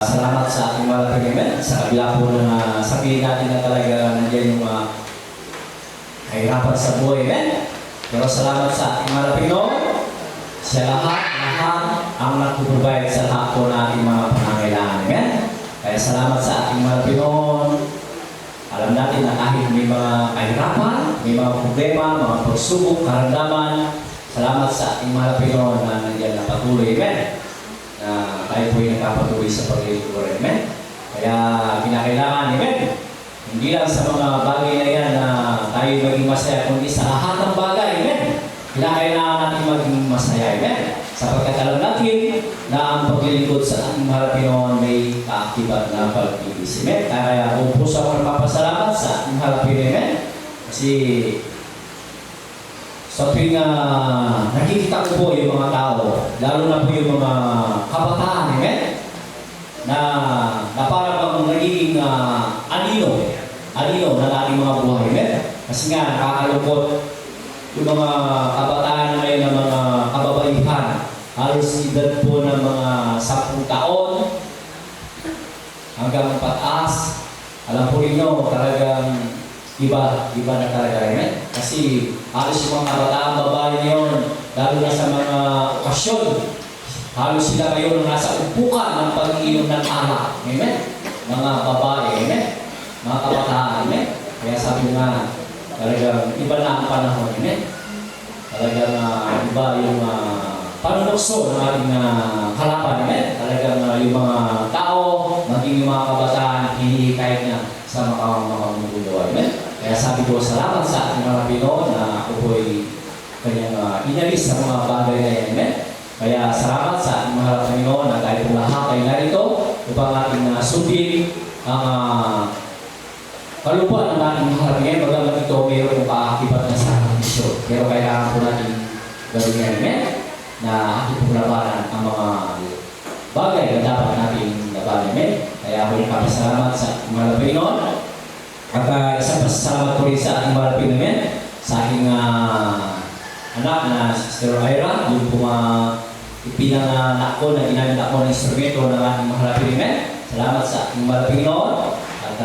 Salamat sa ating mga pag-imen. Sa kabila po na sabihin natin na talaga nandiyan yung kahirapan sa buhay. Amen? Pero salamat sa ating mga Pinoon. Siya lahat ang nagpuprovide sa lahat po nating mga pangangailangan. Amen? Kaya salamat sa ating mga Pinoon. Alam natin na kahit may mga kahirapan, may mga problema, mga pagsubok, karamdaman, salamat sa ating mga Pinoon na nandiyan na patuloy. Amen? Na tayo po yung nagpapatuloy sa paglilingkuran. Amen? Kaya kinakailangan, amen? Hindi lang sa mga bagay na yan na tayo maging masaya, kundi sa lahat ng bagay. Amen? Kinakailangan natin maging masaya. Amen? Sapagkat alam natin na ang paglilingkod sa ating mahal Pinoon may kaakibat na pag-ibig. Amen? Kaya kung puso ako nagpapasalamat sa ating mahal Pinoon. Amen? Kasi sa tuwing nakikita ko po yung mga tao, lalo na po yung mga kabataan, amen? Na parang nagiging anino na ating mga buhay, amen? Kasi nga, nakakalungkot yung mga kabataan na ngayon ng mga kababaihan. Halos edad po ng mga 10 taon hanggang pataas. Alam po ninyo, talagang iba na talaga, amen? Kasi halos yung mga kabataan babae ngayon, lalo na sa mga okasyon, halos sila ngayon nasa upukan ng pag-iinom ng alak, amen? Mga babae, amen? Mga kabataan, amen? Kaya sabi nga, talagang iba na ang panahon, amen? Talagang iba yung panunokso ng ating halapan, amen? Talagang yung mga tao, maging yung mga kabataan, hinihikayat na sa mga mundo, amen? Kaya sabi ko, salamat sa ating mga Pinoon na ako po'y kanyang inalis sa mga bagay na yan. Amen? Kaya salamat sa ating mga Pinoon na tayo po lahat ay narito upang ating sundin ang kalupuan ng ating mga Pinoon. Bagamat ito mayroon kong kaakibat na sa kondisyon. Pero kailangan po natin gawin yan. Amen? Na ating po labanan ang mga bagay na dapat natin labanan. Amen? Kaya ako yung kapasalamat sa ating mga Pinoon. At isang pasasalamat ko rin sa ating mga Pinoon, sa aking anak na Sister Ira, yung ipinanganak ko na ginamit ako ng instrumento ng ating mga Pinoon. Salamat sa ating mga Pinoon. At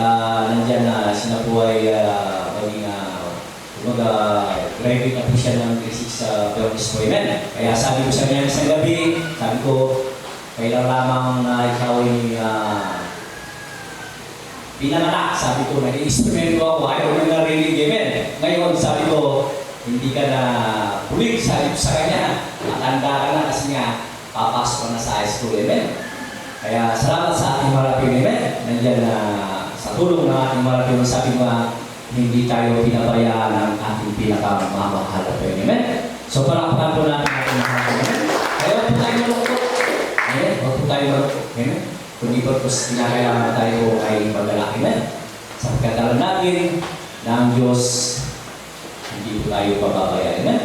nandyan na sila po ay maging graduate na po siya ng G6 sa Baptist po. Amen. Kaya sabi ko sa kanya isang gabi, sabi ko, kailan lamang na ikaw ay pinanganak, sabi ko, nag-instrumento ako, ayaw mo narinig, amen. Ngayon, sabi ko, hindi ka na pulig, sabi ko sa kanya, matanda ka na kasi nga, papasok ka na sa high school, amen. Kaya salamat sa ating marapin, amen. Nandiyan na sa tulong ng ating marapin, sabi ko, hindi tayo pinabayaan ng ating pinakamamahal na po, amen. So, palakpakan po natin ating marapin, amen. Kaya huwag po tayo malukot, amen. Huwag po tayo malukot, amen. Kundi po kinakailangan tayo ay paglalaki na. Sapagkat alam natin na ang Diyos hindi po tayo pababayaan.